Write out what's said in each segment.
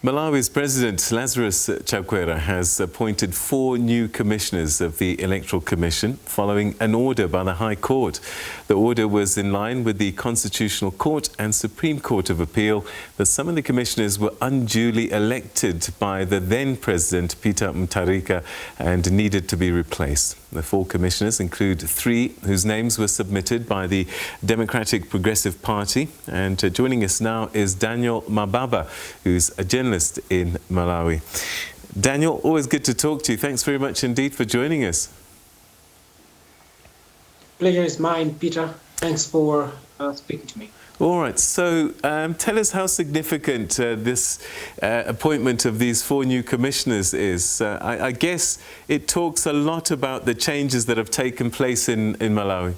Malawi's President Lazarus Chakwera has appointed 4 new commissioners of the Electoral Commission following an order by the High Court. The order was in line with the Constitutional Court and Supreme Court of Appeal that some of the commissioners were unduly elected by the then President Peter Mutharika and needed to be replaced. The 4 commissioners include 3 whose names were submitted by the Democratic Progressive Party. And joining us now is Daniel Mababa, who's a journalist in Malawi. Daniel, always good to talk to you. Thanks very much indeed for joining us. Pleasure is mine, Peter. Thanks for speaking to me. All right, so tell us how significant this appointment of these 4 new commissioners is. I guess it talks a lot about the changes that have taken place in Malawi.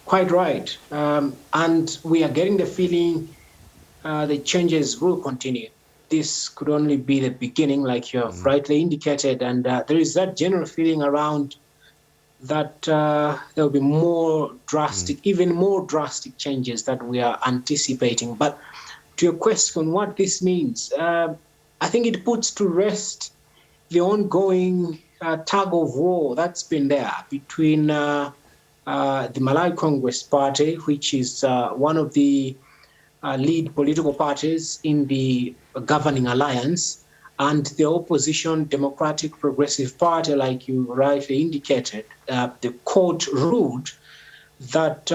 Quite right. And we are getting the feeling the changes will continue. This could only be the beginning, like you have rightly indicated, and there is that general feeling around that there will be more drastic, even more drastic changes that we are anticipating. But to your question, what this means, I think it puts to rest the ongoing tug of war that's been there between the Malawi Congress Party, which is one of the lead political parties in the governing alliance, and the opposition Democratic Progressive Party, like you rightly indicated. The court ruled that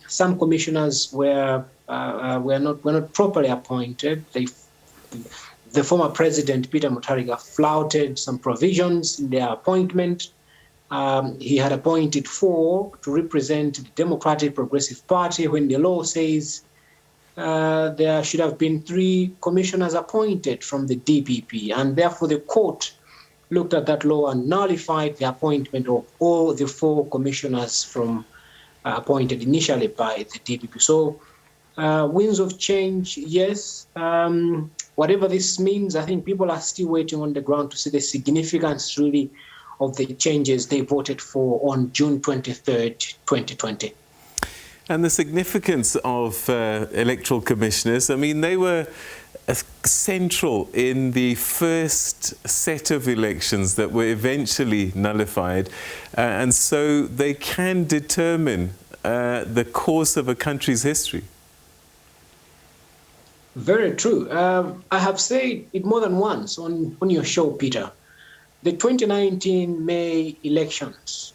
some commissioners were not properly appointed. The former president Peter Mutharika flouted some provisions in their appointment. He had appointed 4 to represent the Democratic Progressive Party when the law says there should have been 3 commissioners appointed from the DPP, and therefore the court looked at that law and nullified the appointment of all the 4 commissioners from appointed initially by the DPP. So winds of change, yes. Whatever this means, I think people are still waiting on the ground to see the significance really of the changes they voted for on June 23rd, 2020. And the significance of electoral commissioners, I mean, they were central in the first set of elections that were eventually nullified. And so they can determine the course of a country's history. Very true. I have said it more than once on your show, Peter. The 2019 May elections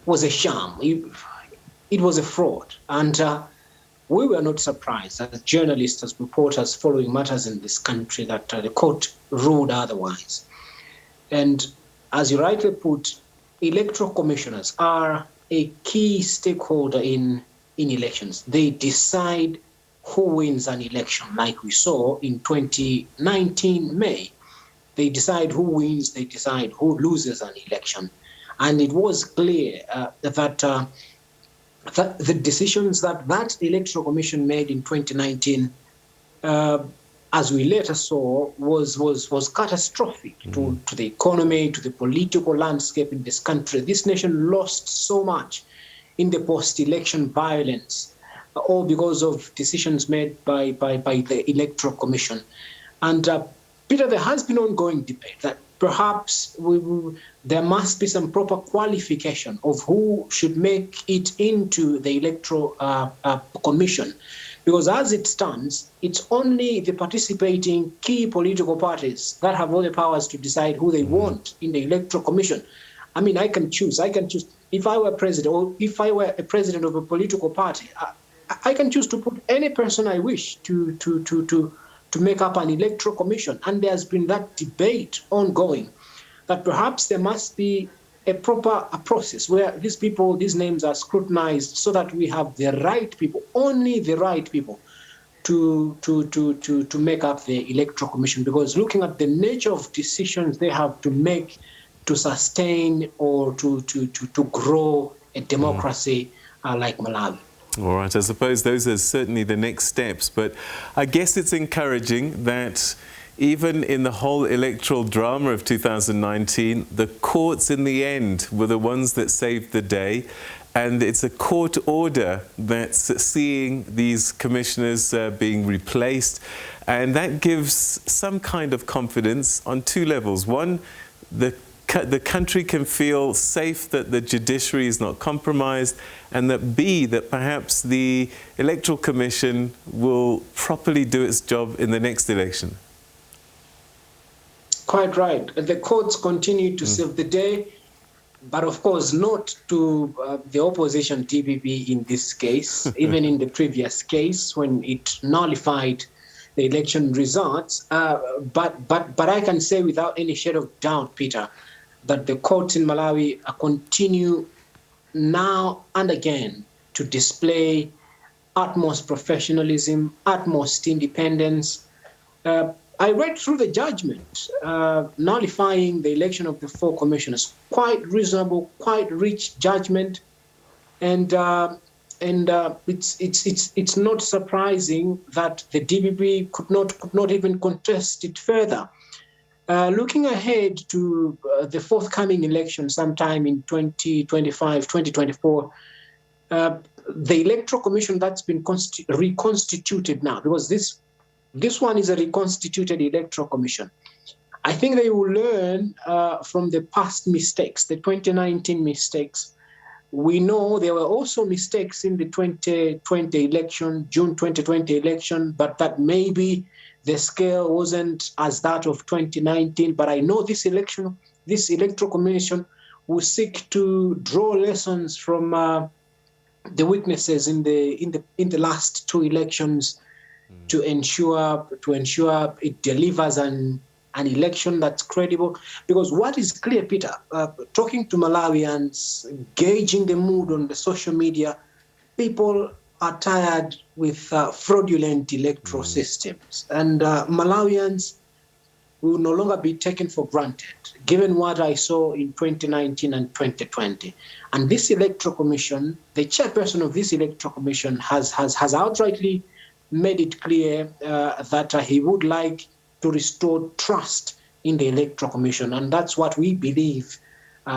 was a sham. It was a fraud, and we were not surprised as journalists, as reporters following matters in this country, that the court ruled otherwise. And as you rightly put, electoral commissioners are a key stakeholder in elections. They decide who wins an election, like we saw in 2019 May. They decide who wins, they decide who loses an election. And it was clear that the decisions that Electoral Commission made in 2019, as we later saw, was catastrophic to the economy, to the political landscape in this country. This nation lost so much in the post-election violence, all because of decisions made by the Electoral Commission. And Peter, there has been ongoing debate that perhaps there must be some proper qualification of who should make it into the Electoral Commission. Because as it stands, it's only the participating key political parties that have all the powers to decide who they want in the Electoral Commission. I mean, I can choose. If I were president, or if I were a president of a political party, I can choose to put any person I wish to make up an Electoral Commission. And there's been that debate ongoing that perhaps there must be a proper process where these names are scrutinized so that we have the right people, only the right people, to make up the Electoral Commission. Because looking at the nature of decisions they have to make to sustain or to grow a democracy like Malawi. All right, I suppose those are certainly the next steps, but I guess it's encouraging that even in the whole electoral drama of 2019, the courts in the end were the ones that saved the day, and it's a court order that's seeing these commissioners being replaced, and that gives some kind of confidence on two levels. One, the country can feel safe that the judiciary is not compromised, and that B, that perhaps the Electoral Commission will properly do its job in the next election. Quite right. The courts continue to save the day, but of course not to the opposition DPP in this case, even in the previous case when it nullified the election results. But I can say without any shadow of doubt, Peter, that the courts in Malawi continue now and again to display utmost professionalism, utmost independence. I read through the judgment nullifying the election of the 4 commissioners. Quite reasonable, quite rich judgment, and it's not surprising that the DPP could not even contest it further. Looking ahead to the forthcoming election sometime in 2025, 2024, the Electoral Commission that's been reconstituted now, because this one is a reconstituted Electoral Commission. I think they will learn from the past mistakes, the 2019 mistakes. We know there were also mistakes in the 2020 election, June 2020 election, but that maybe the scale wasn't as that of 2019. But I know this Electoral Commission will seek to draw lessons from the weaknesses in the last 2 elections to ensure it delivers an election that's credible. Because what is clear, Peter, talking to Malawians, gauging the mood on the social media, people are tired with fraudulent electoral systems. And Malawians will no longer be taken for granted, given what I saw in 2019 and 2020. And this Electoral Commission, the chairperson of this Electoral Commission has outrightly made it clear that he would like to restore trust in the Electoral Commission. And that's what we believe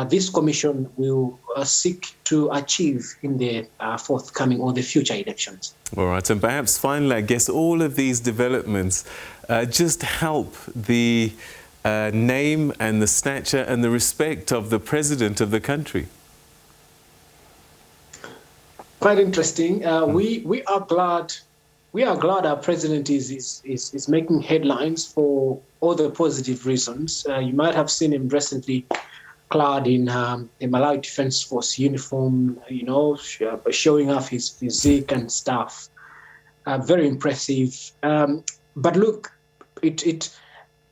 this commission will seek to achieve in the forthcoming or the future elections. All right, and perhaps finally, I guess all of these developments just help the name and the stature and the respect of the president of the country. Quite interesting. We are glad. We are glad our president is making headlines for all the positive reasons. You might have seen him recently clad in a Malawi Defense Force uniform, you know, showing off his physique and stuff. Very impressive. But look,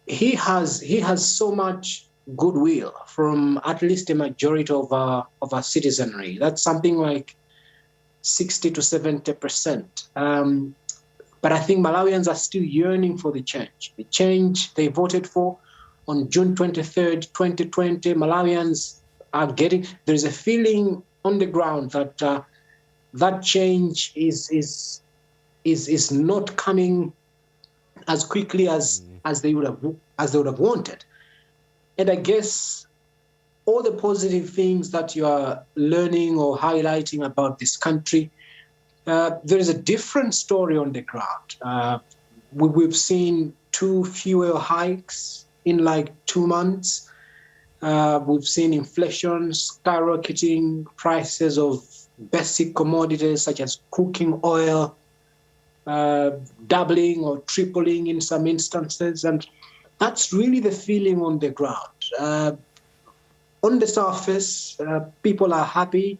he has so much goodwill from at least a majority of our citizenry. That's something like 60 to 70%. But I think Malawians are still yearning for the change they voted for on June 23rd, 2020. Malawians are getting, there's a feeling on the ground that that change is not coming as quickly as they would have wanted. And I guess all the positive things that you are learning or highlighting about this country, there is a different story on the ground. We've seen 2 fuel hikes in like 2 months. We've seen inflation skyrocketing, prices of basic commodities such as cooking oil doubling or tripling in some instances. And that's really the feeling on the ground. On the surface, people are happy.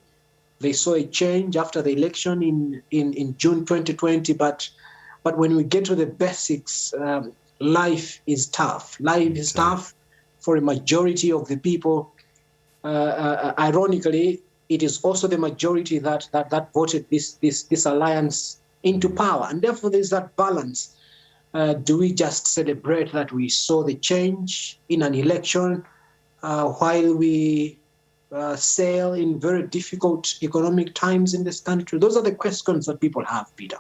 They saw a change after the election in June 2020, but when we get to the basics, life is tough. Life is tough for a majority of the people. Ironically, it is also the majority that voted this alliance into power, and therefore there's that balance. Do we just celebrate that we saw the change in an election while we sail in very difficult economic times in this country? Those are the questions that people have, Peter.